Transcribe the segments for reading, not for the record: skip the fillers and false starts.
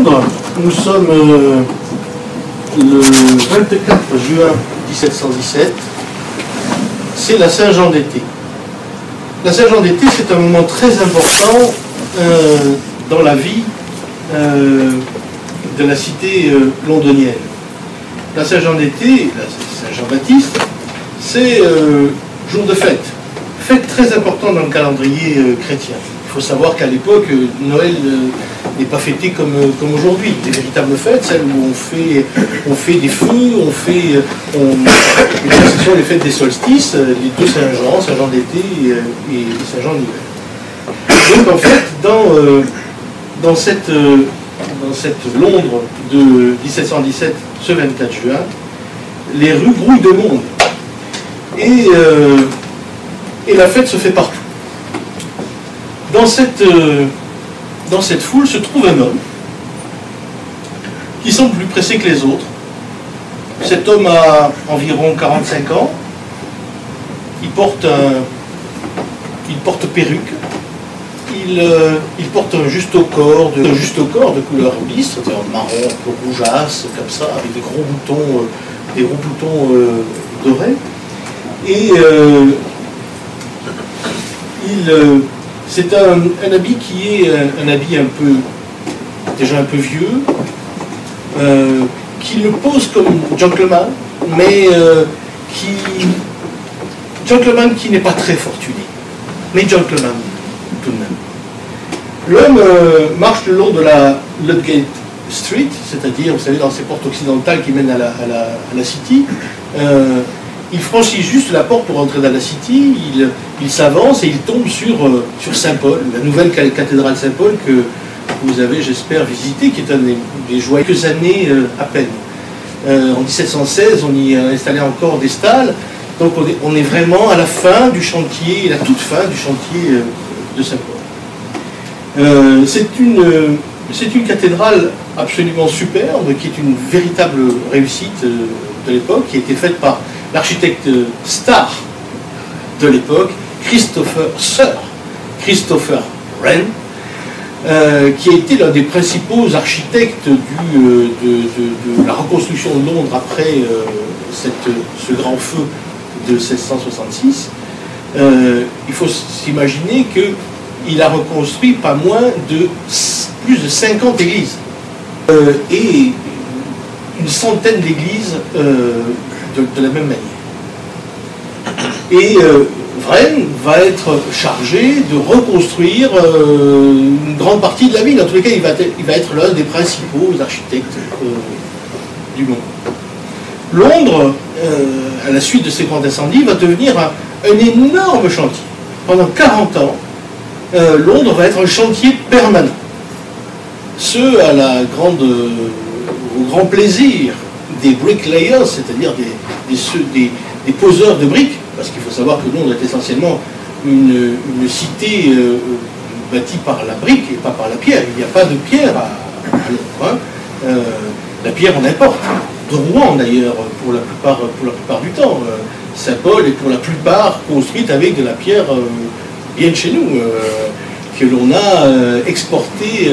Londres, nous sommes le 24 juin 1717, c'est la Saint-Jean d'été. La Saint-Jean d'été, c'est un moment très important dans la vie de la cité londonienne. La Saint-Jean d'été, la Saint-Jean-Baptiste, c'est jour de fête. Fête très importante dans le calendrier chrétien. Il faut savoir qu'à l'époque, Noël n'est pas fêté comme aujourd'hui. Des véritables fêtes, celles où on fait des feux, ce sont les fêtes des solstices, les deux Saint-Jean, Saint-Jean d'été et Saint-Jean d'hiver. Donc en fait, dans cette Londres de 1717, ce 24 juin, les rues grouillent de monde. Et la fête se fait partout. Dans cette foule se trouve un homme qui semble plus pressé que les autres. Cet homme a environ 45 ans. Il porte perruque. Il porte un juste au corps de couleur lisse, c'est-à-dire marron, un peu rougeasse, comme ça, avec des gros boutons dorés. Et c'est un habit qui est un habit déjà un peu vieux, qui le pose comme gentleman, mais gentleman qui n'est pas très fortuné, mais gentleman tout de même. L'homme marche le long de la Ludgate Street, c'est-à-dire, vous savez, dans ces portes occidentales qui mènent à la City. Il franchit juste la porte pour entrer dans la City, il s'avance et il tombe sur Saint-Paul, la nouvelle cathédrale Saint-Paul que vous avez, j'espère, visitée, qui est un des joyeuses années à peine. En 1716, on y a installé encore des stalles, donc on est vraiment à la fin du chantier, la toute fin du chantier de Saint-Paul. C'est une cathédrale absolument superbe, qui est une véritable réussite de l'époque, qui a été faite par l'architecte star de l'époque, Sir Christopher Wren, qui a été l'un des principaux architectes de la reconstruction de Londres après ce grand feu de 1766. Il faut s'imaginer qu'il a reconstruit pas moins de plus de 50 églises et une centaine d'églises de la même manière. Et Wren va être chargé de reconstruire une grande partie de la ville. En tous les cas, il va être l'un des principaux architectes du monde. Londres, à la suite de ces grands incendies, va devenir un énorme chantier. Pendant 40 ans, Londres va être un chantier permanent. Au grand plaisir des bricklayers, c'est-à-dire des poseurs de briques, parce qu'il faut savoir que Londres est essentiellement une cité bâtie par la brique et pas par la pierre. Il n'y a pas de pierre à Londres. La pierre, on importe. De Rouen, d'ailleurs, pour la plupart du temps. Saint-Paul est pour la plupart construite avec de la pierre bien de chez nous, que l'on a exporté.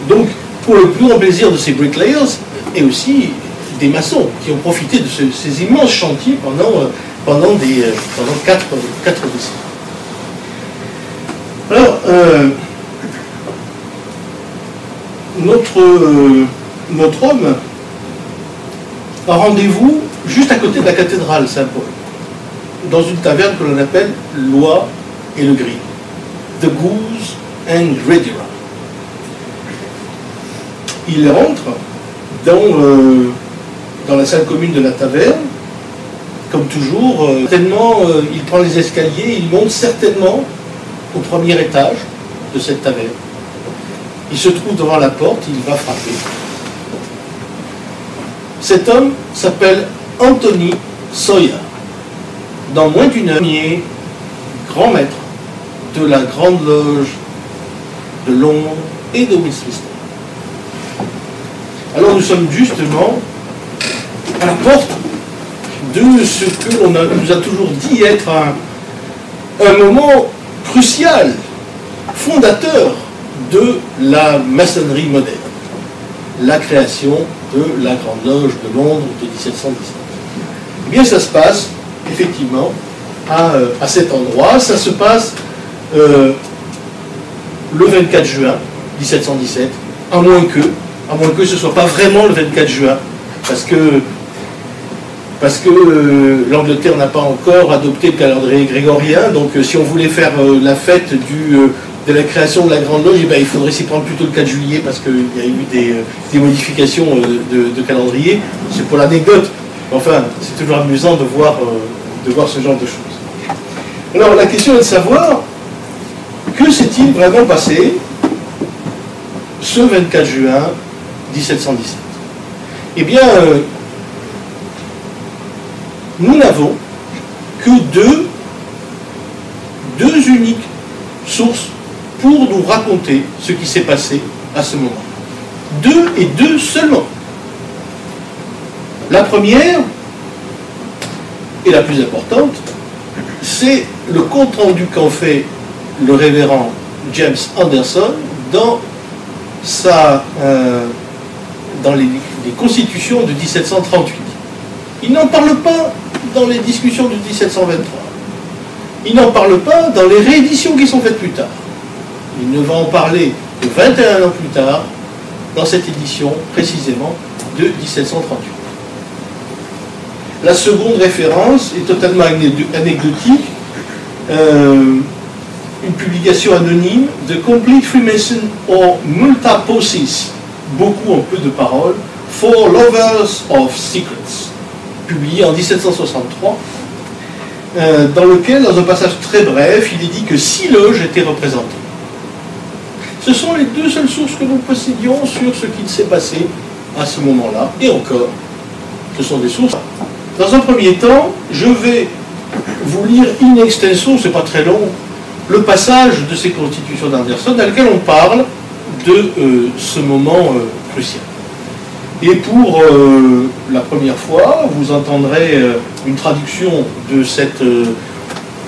Donc, pour le plus grand plaisir de ces bricklayers, et aussi des maçons qui ont profité de ces immenses chantiers pendant 4 décennies. Alors, notre homme a rendez-vous juste à côté de la cathédrale Saint-Paul, dans une taverne que l'on appelle l'Oie et le Gris, The Goose and Greydiver. Il rentre dans la salle commune de la taverne, comme toujours. Certainement, il prend les escaliers, il monte certainement au premier étage de cette taverne. Il se trouve devant la porte, il va frapper. Cet homme s'appelle Anthony Sawyer. Dans moins d'une heure, il est grand maître de la Grande Loge de Londres et de Westminster. Alors nous sommes justement à la porte de ce que l'on nous a toujours dit être un moment crucial, fondateur de la maçonnerie moderne, la création de la Grande Loge de Londres de 1719. Eh bien, ça se passe effectivement à cet endroit. Ça se passe le 24 juin 1717, à moins que ce ne soit pas vraiment le 24 juin, parce que l'Angleterre n'a pas encore adopté le calendrier grégorien. Donc si on voulait faire la fête de la création de la Grande Loge, il faudrait s'y prendre plutôt le 4 juillet, parce qu'il y a eu des modifications de calendrier. C'est pour l'anecdote. Enfin, c'est toujours amusant de voir ce genre de choses. Alors la question est de savoir, que s'est-il vraiment passé ce 24 juin 1717? Eh bien, nous n'avons que deux uniques sources pour nous raconter ce qui s'est passé à ce moment. Deux seulement. La première, et la plus importante, c'est le compte-rendu qu'en fait le révérend James Anderson dans les constitutions de 1738. Il n'en parle pas dans les discussions de 1723. Il n'en parle pas dans les rééditions qui sont faites plus tard. Il ne va en parler que 21 ans plus tard, dans cette édition précisément de 1738. La seconde référence est totalement anecdotique. Une publication anonyme, The Complete Freemason or Multaposis, beaucoup en peu de paroles, For Lovers of Secrets, publié en 1763, dans lequel, dans un passage très bref, il est dit que 6 loges étaient représentées. Ce sont les deux seules sources que nous possédions sur ce qui s'est passé à ce moment-là, et encore, ce sont des sources. Dans un premier temps, je vais vous lire in extenso, c'est pas très long, le passage de ces constitutions d'Anderson dans lequel on parle de ce moment crucial. Et pour la première fois, vous entendrez une traduction de cette...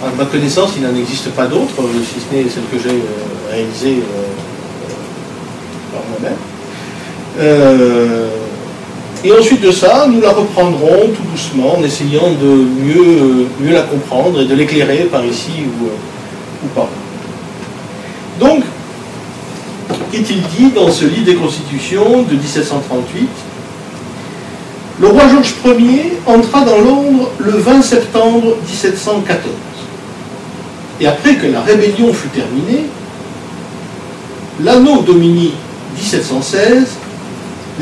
à ma connaissance, il n'en existe pas d'autre, si ce n'est celle que j'ai réalisée par moi-même. Et ensuite de ça, nous la reprendrons tout doucement en essayant de mieux la comprendre et de l'éclairer par ici ou par là. Donc, qu'est-il dit dans ce livre des Constitutions de 1738? Le roi Georges Ier entra dans Londres le 20 septembre 1714. Et après que la rébellion fut terminée, l'anno Domini 1716,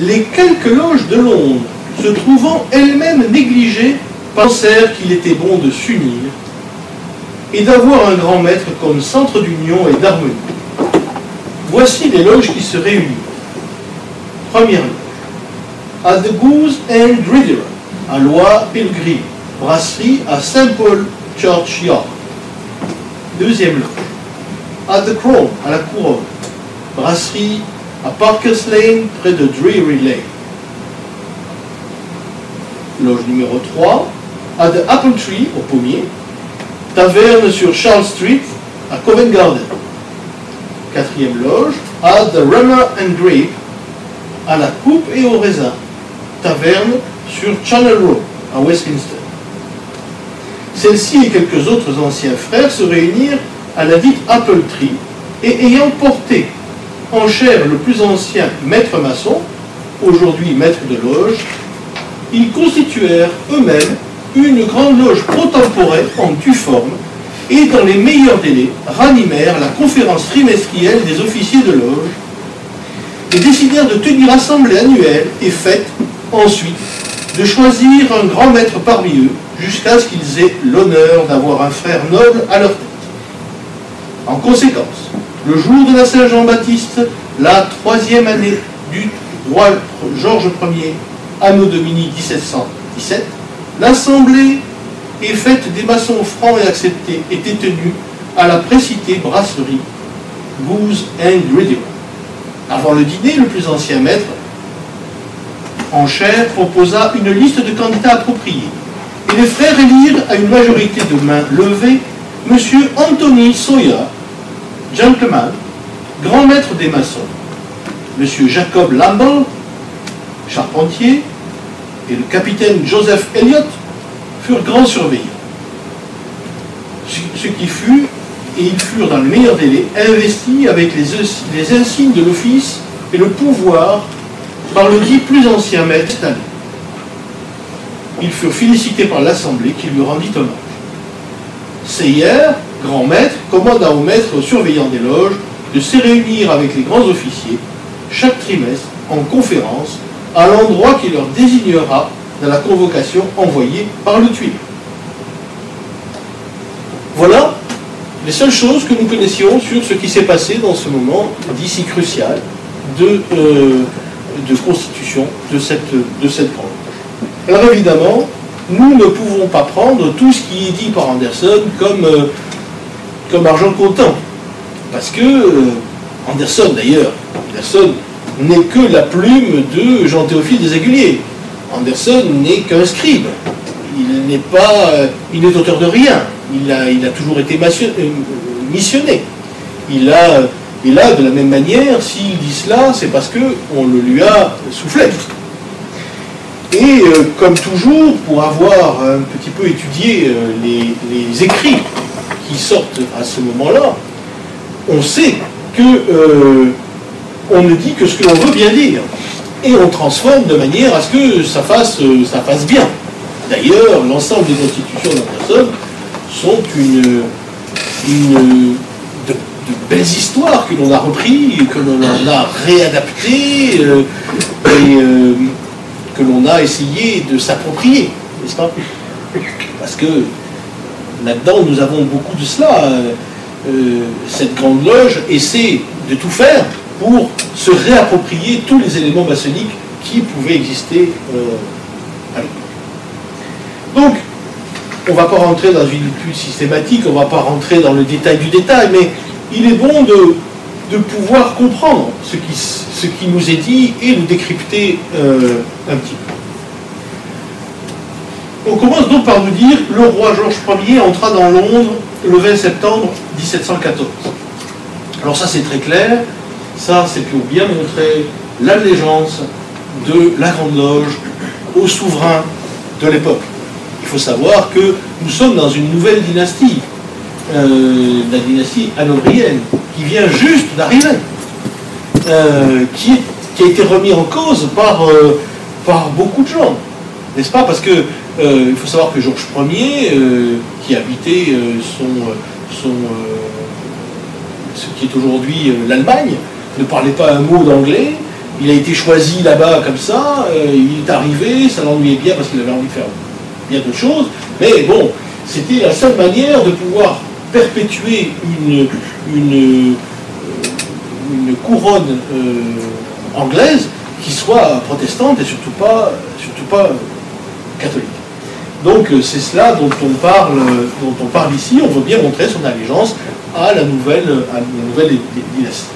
les quelques loges de Londres, se trouvant elles-mêmes négligées, pensèrent qu'il était bon de s'unir et d'avoir un grand maître comme centre d'union et d'harmonie. Voici les loges qui se réunissent. Première loge. À The Goose and Gridiron, à Loire Pilgrim, brasserie à Saint Paul Churchyard. Deuxième loge. À The Crown, à la Couronne, brasserie à Parker's Lane, près de Drury Lane. Loge numéro 3, à The Apple Tree, au Pommier, taverne sur Charles Street, à Covent Garden. Quatrième loge, à The Rummer and Grape, à la Coupe et au Raisin, taverne sur Channel Road, à Westminster. Celle-ci et quelques autres anciens frères se réunirent à la dite Apple Tree, et ayant porté en chair le plus ancien maître maçon, aujourd'hui maître de loge, ils constituèrent eux-mêmes une grande loge pro-temporelle en due forme et dans les meilleurs délais ranimèrent la conférence trimestrielle des officiers de loge et décidèrent de tenir assemblée annuelle et fête ensuite de choisir un grand maître parmi eux jusqu'à ce qu'ils aient l'honneur d'avoir un frère noble à leur tête. En conséquence, le jour de la Saint-Jean-Baptiste, la 3e année du roi Georges Ier, anno Domini 1717, l'assemblée et fête des maçons francs et acceptés était tenue à la précitée brasserie Goose and Gridiron. Avant le dîner, le plus ancien maître en chair proposa une liste de candidats appropriés, et les frères élirent à une majorité de mains levées M. Anthony Sawyer, gentleman, grand maître des maçons, M. Jacob Lambert, charpentier, et le capitaine Joseph Elliott furent grands surveillants. Ce qui fut, et ils furent dans le meilleur délai, investis avec les insignes de l'office et le pouvoir par le dit plus ancien maître Stanley. Ils furent félicités par l'Assemblée qui lui rendit hommage. Seyer, grand maître, commanda au maître surveillant des loges de se réunir avec les grands officiers chaque trimestre en conférence à l'endroit qui leur désignera dans la convocation envoyée par le tuile. Voilà les seules choses que nous connaissions sur ce qui s'est passé dans ce moment d'ici crucial de constitution de cette grande. Alors évidemment, nous ne pouvons pas prendre tout ce qui est dit par Anderson comme argent comptant. Parce que Anderson d'ailleurs, Anderson n'est que la plume de Jean-Théophile Desaguliers. Anderson n'est qu'un scribe. Il n'est auteur de rien. Il a toujours été missionné. Il a, de la même manière, s'il dit cela, c'est parce qu'on le lui a soufflé. Et comme toujours, pour avoir un petit peu étudié les écrits qui sortent à ce moment-là, on sait que on ne dit que ce que l'on veut bien dire. Et on transforme de manière à ce que ça fasse bien. D'ailleurs, l'ensemble des constitutions d'Anderson sont de belles histoires que l'on a repris, que l'on a réadaptées et que l'on a essayé de s'approprier, n'est-ce pas? Parce que là-dedans, nous avons beaucoup de cela. Cette grande loge essaie de tout faire pour se réapproprier tous les éléments maçonniques qui pouvaient exister à l'époque. Donc, on ne va pas rentrer dans une étude systématique, on ne va pas rentrer dans le détail du détail, mais il est bon de pouvoir comprendre ce qui nous est dit et le décrypter un petit peu. On commence donc par nous dire le roi Georges Ier entra dans Londres le 20 septembre 1714. Alors ça c'est très clair, ça c'est pour bien montrer l'allégeance de la Grande Loge au souverain de l'époque. Il faut savoir que nous sommes dans une nouvelle dynastie, la dynastie hanovrienne, qui vient juste d'arriver, qui a été remis en cause par beaucoup de gens, n'est-ce pas? Parce que il faut savoir que Georges Ier, qui habitait ce qui est aujourd'hui l'Allemagne, ne parlait pas un mot d'anglais. Il a été choisi là-bas comme ça, il est arrivé, ça l'ennuyait bien parce qu'il avait envie de faire bien d'autres choses, mais bon, c'était la seule manière de pouvoir perpétuer une couronne anglaise qui soit protestante et surtout pas catholique. Donc c'est cela dont on parle ici. On veut bien montrer son allégeance à la nouvelle dynastie.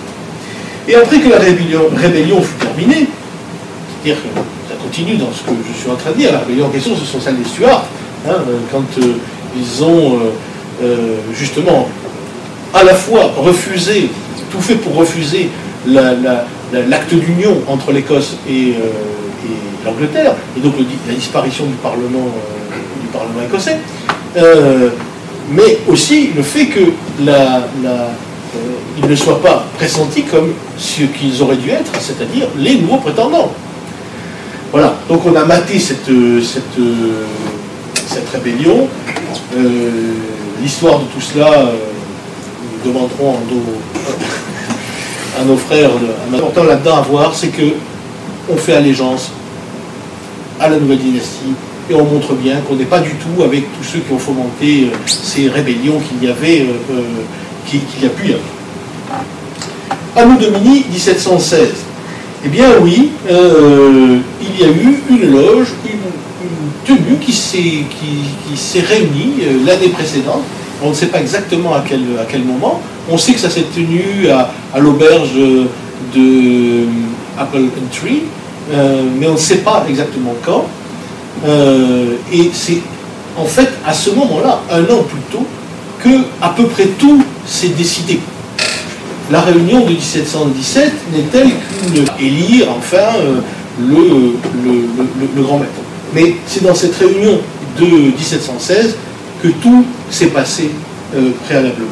Et après que la rébellion fut terminée, c'est-à-dire que ça continue dans ce que je suis en train de dire, la rébellion en question, ce sont celles des Stuarts, hein, quand ils ont justement à la fois refusé, tout fait pour refuser l'acte d'union entre l'Écosse et l'Angleterre, et donc la disparition du Parlement écossais, mais aussi le fait que ils ne soient pas pressentis comme ce qu'ils auraient dû être, c'est-à-dire les nouveaux prétendants. Voilà, donc on a maté cette rébellion. L'histoire de tout cela, nous demanderons à nos frères. L'important là-dedans à voir, c'est que on fait allégeance à la nouvelle dynastie et on montre bien qu'on n'est pas du tout avec tous ceux qui ont fomenté ces rébellions qu'il y avait, qu'il y a pu y avoir. Anno Domini 1716. Eh bien oui, il y a eu une loge, une tenue qui s'est réunie l'année précédente. On ne sait pas exactement à quel moment. On sait que ça s'est tenu à l'auberge de Apple and Tree, mais on ne sait pas exactement quand. Et c'est en fait à ce moment-là, un an plus tôt, que à peu près tout s'est décidé. la réunion de 1717 n'est-elle qu'une élire, enfin, le grand maître. Mais c'est dans cette réunion de 1716 que tout s'est passé préalablement.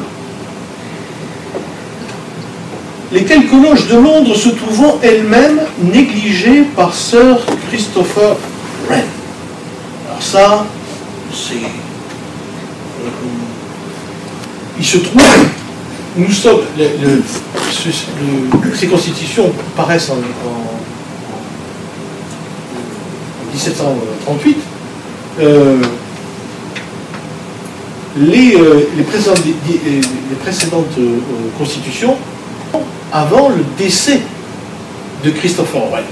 Les quelques loges de Londres se trouvant elles-mêmes négligées par Sir Christopher Wren. Alors ça, c'est... il se trouve, nous sommes... ces constitutions paraissent en 1738. Les précédentes constitutions, avant le décès de Christopher Wren,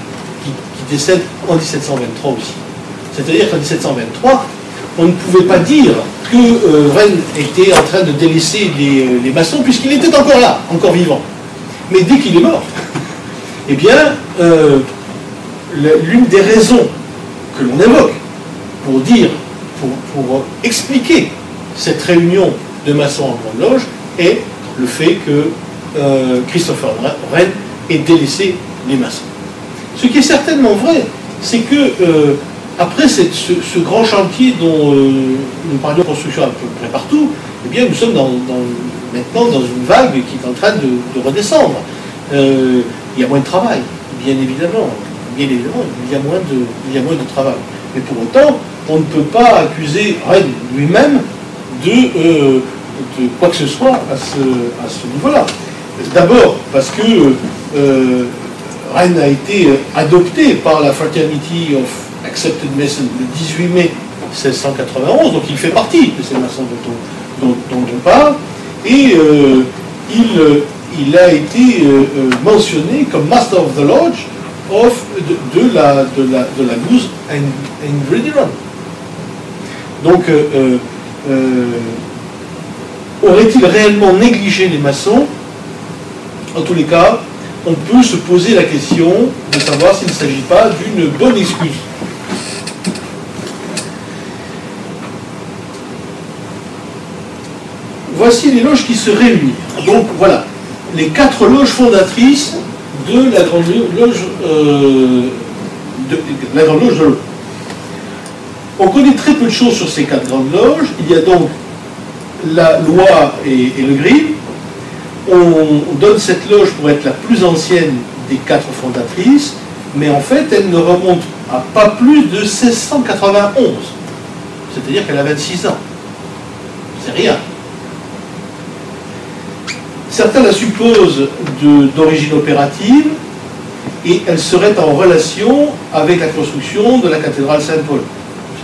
qui décède en 1723 aussi. C'est-à-dire qu'en 1723, on ne pouvait pas dire que Wren était en train de délaisser les maçons, puisqu'il était encore là, encore vivant. Mais dès qu'il est mort, eh bien, l'une des raisons que l'on évoque pour dire, pour expliquer cette réunion de maçons en grande loge est le fait que Christopher Wren ait délaissé les maçons. Ce qui est certainement vrai, c'est que après ce grand chantier dont nous parlions de construction à peu près partout, eh bien nous sommes maintenant dans une vague qui est en train de redescendre. Il y a moins de travail, bien évidemment, il y a moins de travail. Mais pour autant, on ne peut pas accuser Wren lui-même de quoi que ce soit à ce niveau-là. D'abord parce que Wren a été adopté par la Fraternity of Accepted Masons le 18 mai 1691, donc il fait partie de ces maçons dont on parle, et il a été mentionné comme Master of the Lodge de la Goose and Ready Run. Donc, aurait-il réellement négligé les maçons? En tous les cas, on peut se poser la question de savoir s'il ne s'agit pas d'une bonne excuse. Voici les loges qui se réunissent. Donc voilà, les 4 loges fondatrices de la Grande Loge de Londres. On connaît très peu de choses sur ces 4 grandes loges. Il y a donc la loi et le grill. On donne cette loge pour être la plus ancienne des 4 fondatrices, mais en fait, elle ne remonte à pas plus de 1691. C'est-à-dire qu'elle a 26 ans. C'est rien. Certains la supposent d'origine opérative, et elle serait en relation avec la construction de la cathédrale Saint-Paul.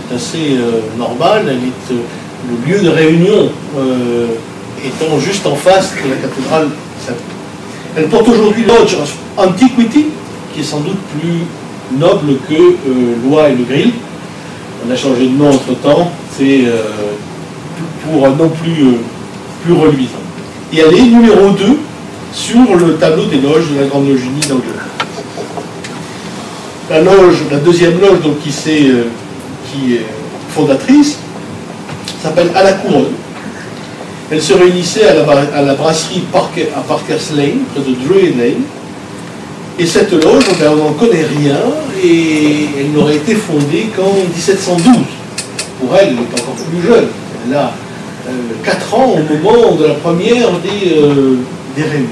C'est assez normal, elle est le lieu de réunion étant juste en face de la cathédrale Saint-Paul. Elle porte aujourd'hui Lodge of Antiquity, qui est sans doute plus noble que Loi et le Grill. On a changé de nom entre-temps, c'est pour non plus reluisant. Et elle est numéro 2 sur le tableau des loges de la Grande Loge Unie d'Angleterre. La deuxième loge donc, qui est fondatrice s'appelle À la Couronne. Elle se réunissait à la brasserie à Parker's Lane, près de Drury Lane. Et cette loge, on n'en connaît rien, et elle n'aurait été fondée qu'en 1712. Pour elle, elle est encore plus jeune. Elle a 4 ans au moment de la première des réunions.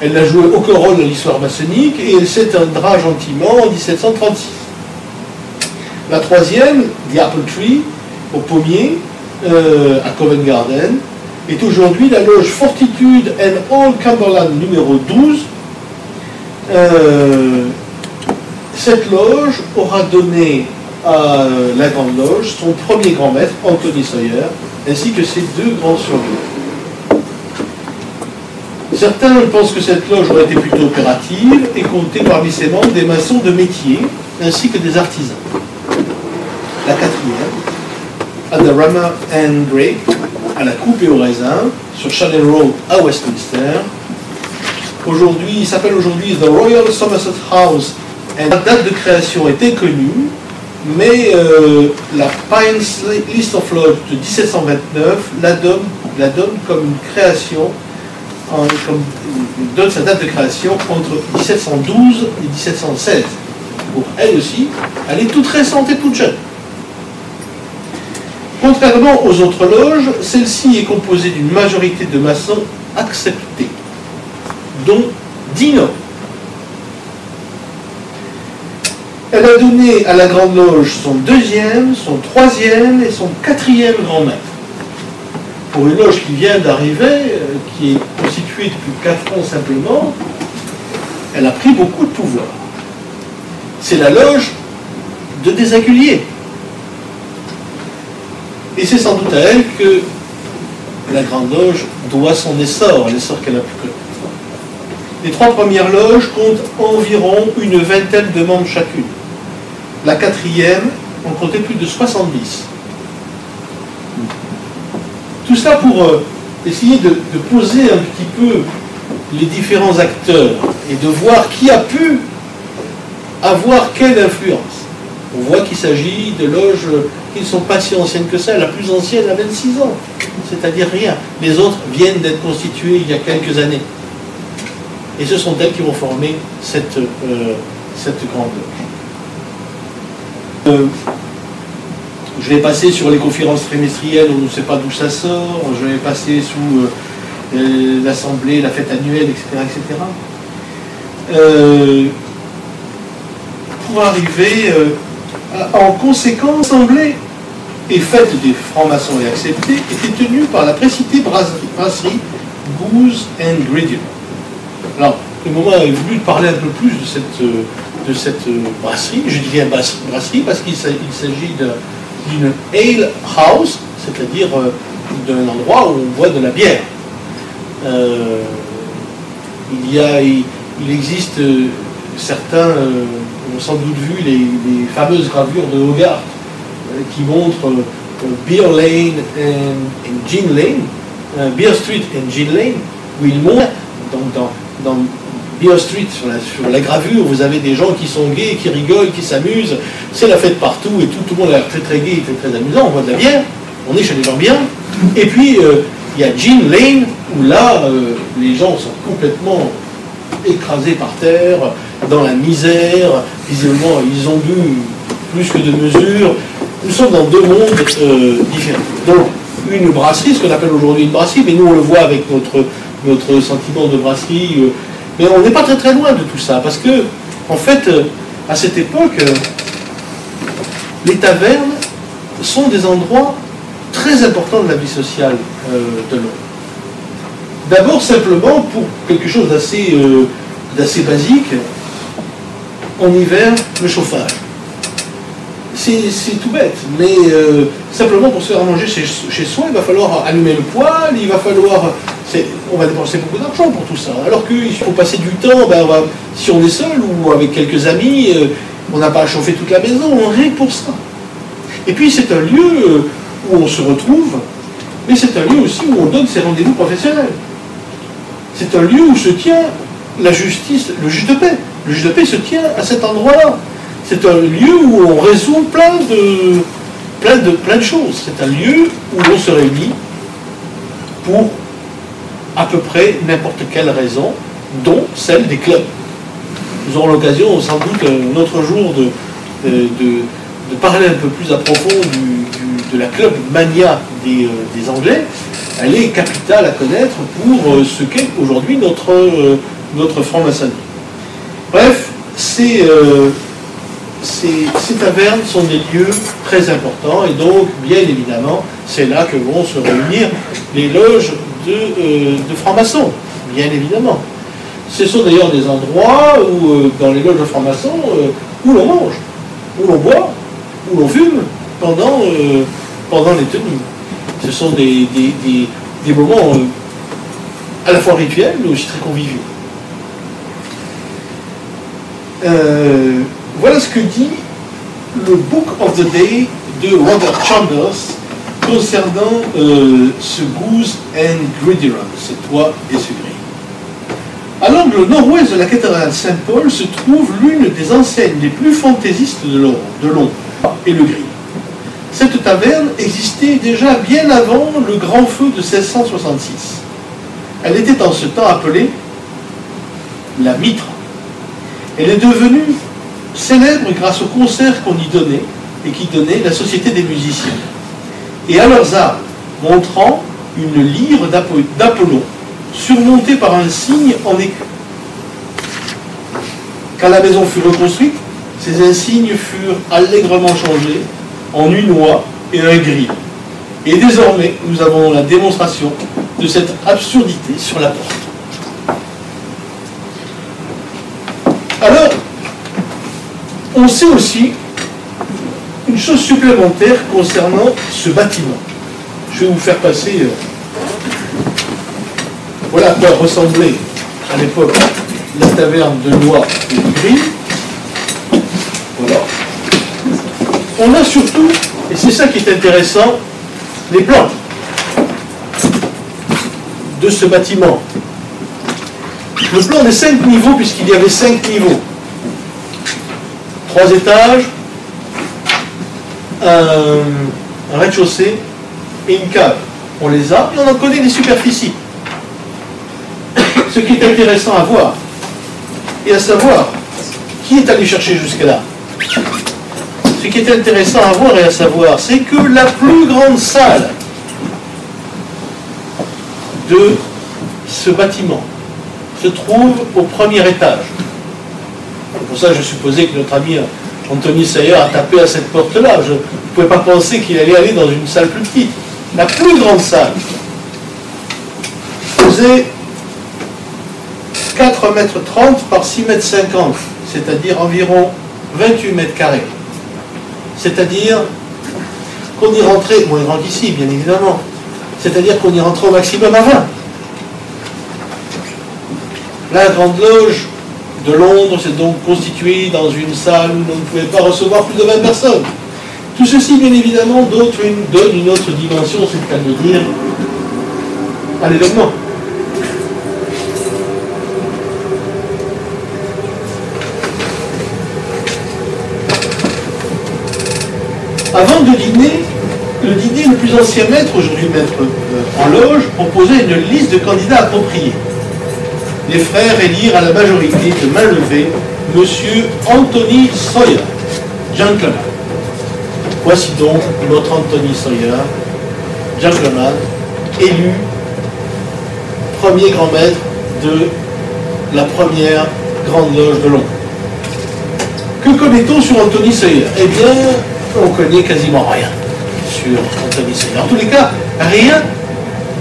Elle n'a joué aucun rôle dans l'histoire maçonnique et elle s'éteindra gentiment en 1736. La troisième, The Apple Tree, au pommier, à Covent Garden, est aujourd'hui la loge Fortitude and All Cumberland numéro 12. Cette loge aura donné à la Grande Loge son premier grand maître, Anthony Sawyer, ainsi que ses 2 grands surveillants. Certains pensent que cette loge aurait été plutôt opérative et comptait parmi ses membres des maçons de métier ainsi que des artisans. La quatrième, à The Rama and Grey, à la coupe et au raisin, sur Channel Road à Westminster. Aujourd'hui, il s'appelle aujourd'hui The Royal Somerset House. Et la date de création est inconnue, mais la Pines List of Lodge de 1729 la donne comme une création donne sa date de création entre 1712 et 1716. Pour elle aussi, elle est toute récente et toute jeune. Contrairement aux autres loges, celle-ci est composée d'une majorité de maçons acceptés, dont 10 noms. Elle a donné à la Grande Loge son 2e, son 3e et son 4e grand maître. Pour une loge qui vient d'arriver, qui est constituée depuis 4 ans simplement, elle a pris beaucoup de pouvoir. C'est la loge de Désaguliers. Et c'est sans doute à elle que la Grande Loge doit son essor, l'essor qu'elle a pu connaître. Les 3 premières loges comptent environ une vingtaine de membres chacune. La 4e en comptait plus de 70. Tout cela pour essayer de poser un petit peu les différents acteurs et de voir qui a pu avoir quelle influence. On voit qu'il s'agit de loges qui ne sont pas si anciennes que ça. La plus ancienne a 26 ans, c'est-à-dire rien. Les autres viennent d'être constituées il y a quelques années. Et ce sont elles qui vont former cette grande loge. Je vais passer sur les conférences trimestrielles, on ne sait pas d'où ça sort. Je vais passer sous l'assemblée, la fête annuelle, etc. Pour arriver en conséquence, l'assemblée et fête des francs-maçons et acceptée était tenue par la précitée brasserie Goose and Gridiron. Alors, le moment est voulu de parler un peu plus de cette brasserie. Je dis bien brasserie parce qu'il s'agit d'une ale house, c'est-à-dire d'un endroit où on boit de la bière. Il existe certains ont sans doute vu les fameuses gravures de Hogarth qui montrent Beer Lane and Gin Lane, Beer Street and Gin Lane, où il montre dans Beer Street, sur la gravure, vous avez des gens qui sont gays, qui rigolent, qui s'amusent, c'est la fête partout et tout le monde a l'air très très gai, très très amusant, on boit de la bière, on est chez les gens bien. Et puis il y a Gin Lane où là les gens sont complètement écrasés par terre, dans la misère, visiblement ils ont bu plus que de mesure. Nous sommes dans 2 mondes différents. Donc une brasserie, ce qu'on appelle aujourd'hui une brasserie, mais nous on le voit avec notre sentiment de brasserie, mais on n'est pas très très loin de tout ça, parce que en fait à cette époque les tavernes sont des endroits très importants de la vie sociale de Londres. D'abord simplement pour quelque chose d'assez basique, en hiver, le chauffage. C'est tout bête, mais simplement pour se faire à manger chez soi, il va falloir allumer le poêle, il va falloir... on va dépenser beaucoup d'argent pour tout ça. Alors qu'il faut passer du temps, si on est seul ou avec quelques amis, on n'a pas à chauffer toute la maison, rien que pour ça. Et puis c'est un lieu où on se retrouve, mais c'est un lieu aussi où on donne ses rendez-vous professionnels. C'est un lieu où se tient la justice, le juge de paix. Le juge de paix se tient à cet endroit-là. C'est un lieu où on résout plein de choses. C'est un lieu où on se réunit pour à peu près n'importe quelle raison, dont celle des clubs. Nous aurons l'occasion sans doute un autre jour de parler un peu plus à profond de la club mania des Anglais. Elle est capitale à connaître pour ce qu'est aujourd'hui notre franc-maçonnerie. Bref, ces tavernes sont des lieux très importants et donc, bien évidemment, c'est là que vont se réunir les loges de francs-maçons, bien évidemment. Ce sont d'ailleurs des endroits où, dans les loges de francs-maçons, où l'on mange, où l'on boit, où l'on fume pendant les tenues. Ce sont des moments à la fois rituels, mais aussi très conviviaux. Voilà ce que dit le Book of the Day de Robert Chambers concernant ce Goose and Gridiron, ce toit et ce gris. À l'angle nord-ouest de la cathédrale Saint-Paul se trouve l'une des enseignes les plus fantaisistes de Londres, et le gris. Cette taverne existait déjà bien avant le grand feu de 1666. Elle était en ce temps appelée la Mitra. Elle est devenue célèbre grâce aux concerts qu'on y donnait et qui donnait la Société des musiciens. Et à leurs armes, montrant une lyre d'Apollon, surmontée par un signe en écu. Quand la maison fut reconstruite, ces insignes furent allègrement changés en une oie et un gris. Et désormais, nous avons la démonstration de cette absurdité sur la porte. Alors, on sait aussi une chose supplémentaire concernant ce bâtiment. Je vais vous faire passer... voilà à quoi ressemblait à l'époque la taverne de l'Oie et du Gris. Voilà. On a surtout, et c'est ça qui est intéressant, les plans de ce bâtiment. Le plan des 5 niveaux, puisqu'il y avait 5 niveaux. 3 étages, un rez-de-chaussée et une cave. On les a et on en connaît les superficies. Ce qui est intéressant à voir, et à savoir, qui est allé chercher jusque-là? Ce qui est intéressant à voir et à savoir, c'est que la plus grande salle de ce bâtiment se trouve au premier étage. C'est pour ça que je supposais que notre ami Anthony Sayer a tapé à cette porte-là. Je ne pouvais pas penser qu'il allait aller dans une salle plus petite. La plus grande salle faisait 4,30 m par 6,50 m, c'est-à-dire environ 28 mètres carrés. C'est-à-dire qu'on y rentrait, moins grand qu'ici, bien évidemment, c'est-à-dire qu'on y rentrait au maximum à 20. La Grande Loge de Londres s'est donc constituée dans une salle où on ne pouvait pas recevoir plus de 20 personnes. Tout ceci, bien évidemment, donne une autre dimension, c'est le cas de dire, à l'événement. Avant de dîner, le dîner le plus ancien maître, aujourd'hui maître en loge, proposait une liste de candidats appropriés. Les frères élirent à la majorité de main levée M. Anthony Sawyer, gentleman. Voici donc notre Anthony Sawyer, gentleman, élu premier grand maître de la première grande loge de Londres. Que connaît-on sur Anthony Sawyer? Eh bien, on connaît quasiment rien sur Anthony Sawyer. En tous les cas, rien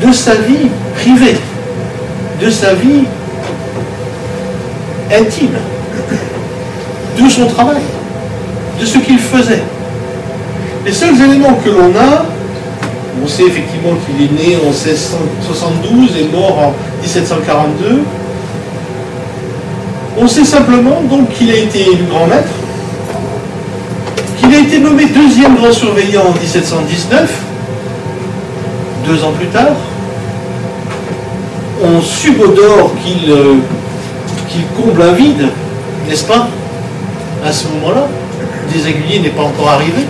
de sa vie privée, de sa vie intime, de son travail, de ce qu'il faisait. Les seuls éléments que l'on a, on sait effectivement qu'il est né en 1672 et mort en 1742. On sait simplement donc qu'il a été élu grand maître, qu'il a été nommé deuxième grand surveillant en 1719, 2 ans plus tard. On subodore qu'il comble un vide, n'est-ce pas? À ce moment-là, des aiguillés n'est pas encore arrivé.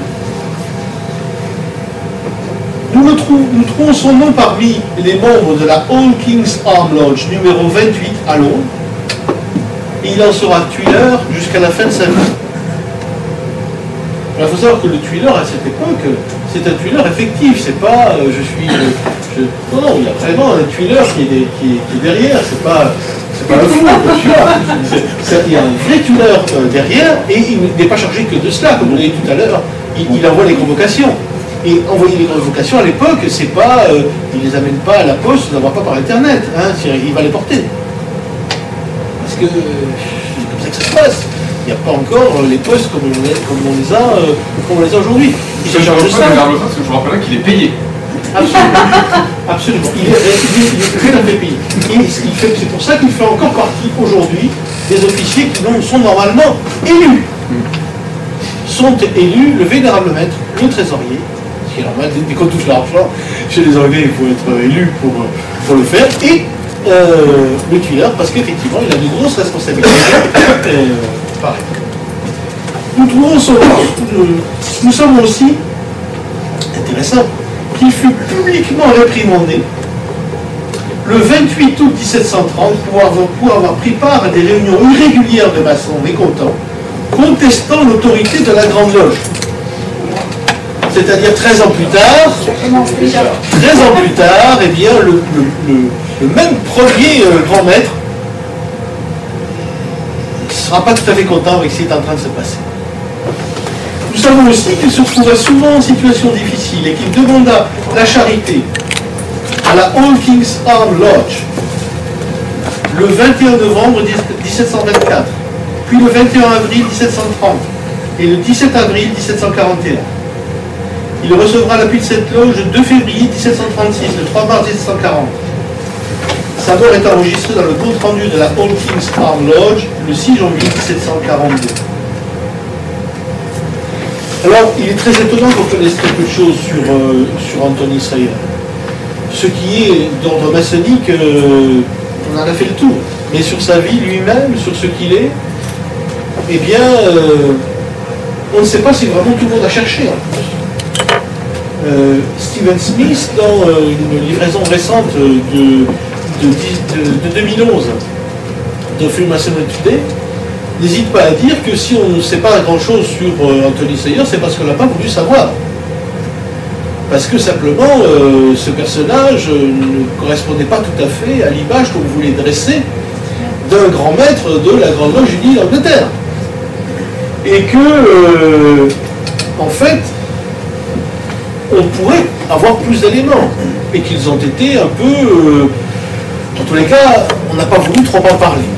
Nous trouvons son nom parmi les membres de la All King's Arm Lodge numéro 28 à Londres. Et il en sera tuileur jusqu'à la fin de sa vie. Il faut savoir que le tuileur à cette époque, c'est un tuileur effectif, c'est pas non, non, il y a vraiment un tuileur qui est derrière, c'est pas un fou, il y a un vrai tuileur derrière, et il n'est pas chargé que de cela, comme on l'a dit tout à l'heure, il envoie les convocations. Et envoyer les convocations à l'époque, c'est pas, il les amène pas à la poste, il n'envoie pas par internet, hein, il va les porter. Parce que c'est comme ça que ça se passe. Il n'y a pas encore les postes comme on les a aujourd'hui. Il se charge de ça. Parce que je vous rappelle qu'il est payé. Absolument. Absolument. Il est tout à fait payé. Et c'est pour ça qu'il fait encore partie aujourd'hui des officiers qui sont normalement élus. Sont élus le vénérable maître, le trésorier, ce qui est normal, dès qu'on touche l'argent, chez les Anglais, il faut être élu pour le faire, et le tuileur, parce qu'effectivement, il a de grosses responsabilités. Pareil. Nous sommes aussi, intéressant, qu'il fut publiquement réprimandé le 28 août 1730 pour avoir pris part à des réunions irrégulières de maçons mécontents, contestant l'autorité de la Grande Loge. C'est-à-dire 13 ans plus tard, eh bien, le même premier grand maître ne sera pas tout à fait content avec ce qui est en train de se passer. Nous savons aussi qu'il se trouva souvent en situation difficile et qu'il demanda la charité à la All King's Arms Lodge le 21 novembre 1724, puis le 21 avril 1730 et le 17 avril 1741. Il recevra l'appui de cette loge le 2 février 1736, le 3 mars 1740. Sa mort est enregistrée dans le compte rendu de la All King's Arms Lodge le 6 janvier 1742. Alors, il est très étonnant qu'on connaisse quelque chose sur Anthony Sayer. Ce qui est d'ordre maçonnique, on en a fait le tour. Mais sur sa vie lui-même, sur ce qu'il est, eh bien, on ne sait pas si vraiment tout le monde a cherché. Stephen Smith, dans une livraison récente de 2011 de Freemasonry Today, n'hésite pas à dire que si on ne sait pas grand-chose sur Anthony Sayer, c'est parce qu'on n'a pas voulu savoir. Parce que simplement, ce personnage ne correspondait pas tout à fait à l'image qu'on voulait dresser d'un grand maître de la Grande Loge unie d'Angleterre. Et que, en fait, on pourrait avoir plus d'éléments. Et qu'ils ont été un peu... en tous les cas, on n'a pas voulu trop en parler.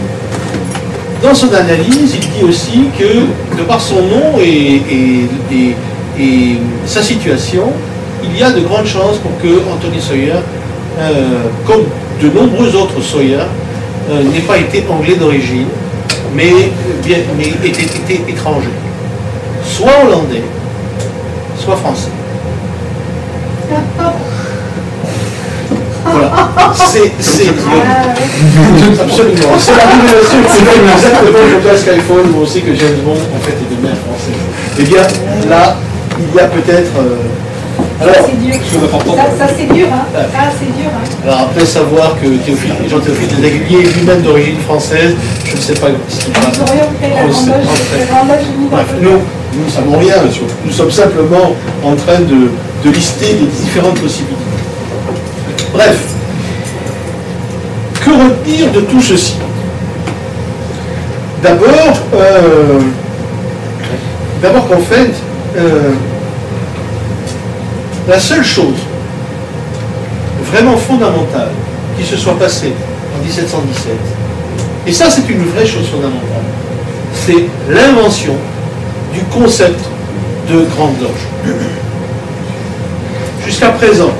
Dans son analyse, il dit aussi que, de par son nom et sa situation, il y a de grandes chances pour que Anthony Sayer, comme de nombreux autres Sawyer, n'ait pas été anglais d'origine, mais était étranger. Soit hollandais, soit français. Voilà. C'est absolument. C'est la révélation qui fait exactement comme Skyfall, où on sait que James Bond en fait est de mère française. Eh bien, là, il y a peut-être. Alors, ça c'est dur, hein. Ah, c'est dur, hein. Alors après savoir que Jean-Théophile Desaguiliers est lui-même d'origine française, je ne sais pas ce qu'il parle. Bref, nous ne savons rien, nous sommes simplement en train de lister les différentes possibilités. Bref, que retenir de tout ceci? D'abord qu'en fait, la seule chose vraiment fondamentale qui se soit passée en 1717, et ça c'est une vraie chose fondamentale, c'est l'invention du concept de Grande Loge. Jusqu'à présent,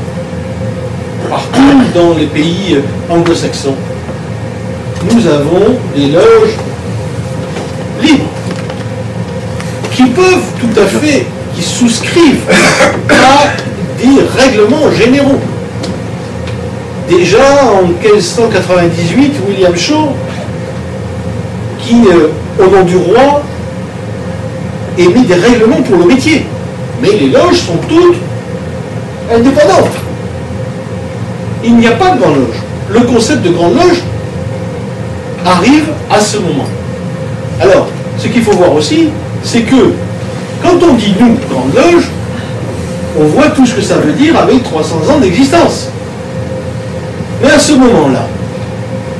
partout dans les pays anglo-saxons, nous avons des loges libres qui peuvent tout à fait, qui souscrivent à des règlements généraux. Déjà en 1598, William Shaw, qui, au nom du roi, émet des règlements pour le métier. Mais les loges sont toutes indépendantes. Il n'y a pas de grande loge. Le concept de grande loge arrive à ce moment. Alors, ce qu'il faut voir aussi, c'est que quand on dit nous, grande loge, on voit tout ce que ça veut dire avec 300 ans d'existence. Mais à ce moment-là,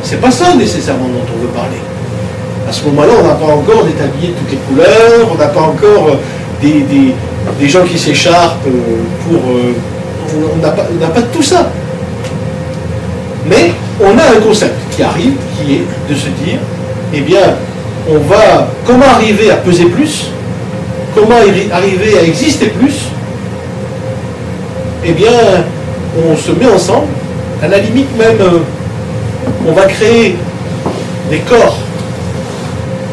c'est pas ça nécessairement dont on veut parler. À ce moment-là, on n'a pas encore des tabliers de toutes les couleurs, on n'a pas encore des gens qui s'écharpent pour... on n'a pas de tout ça. Mais on a un concept qui arrive, qui est de se dire, eh bien, comment arriver à peser plus, comment arriver à exister plus, eh bien, on se met ensemble, à la limite même, on va créer des corps,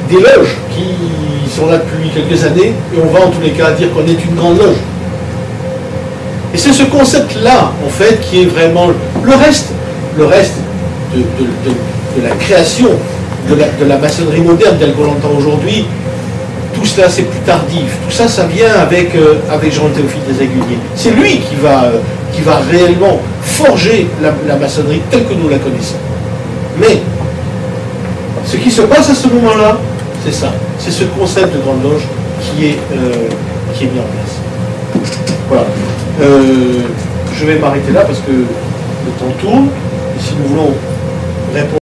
des loges qui sont là depuis quelques années, et on va en tous les cas dire qu'on est une grande loge. Et c'est ce concept-là, en fait, qui est vraiment le reste de la création de la maçonnerie moderne telle qu'on l'entend aujourd'hui, tout cela c'est plus tardif. Tout ça, ça vient avec Jean-Théophile Desaiguliers. C'est lui qui va réellement forger la maçonnerie telle que nous la connaissons. Mais ce qui se passe à ce moment-là, c'est ça. C'est ce concept de Grande Loge qui est mis en place. Voilà. Je vais m'arrêter là parce que le temps tourne. Et si nous voulons répondre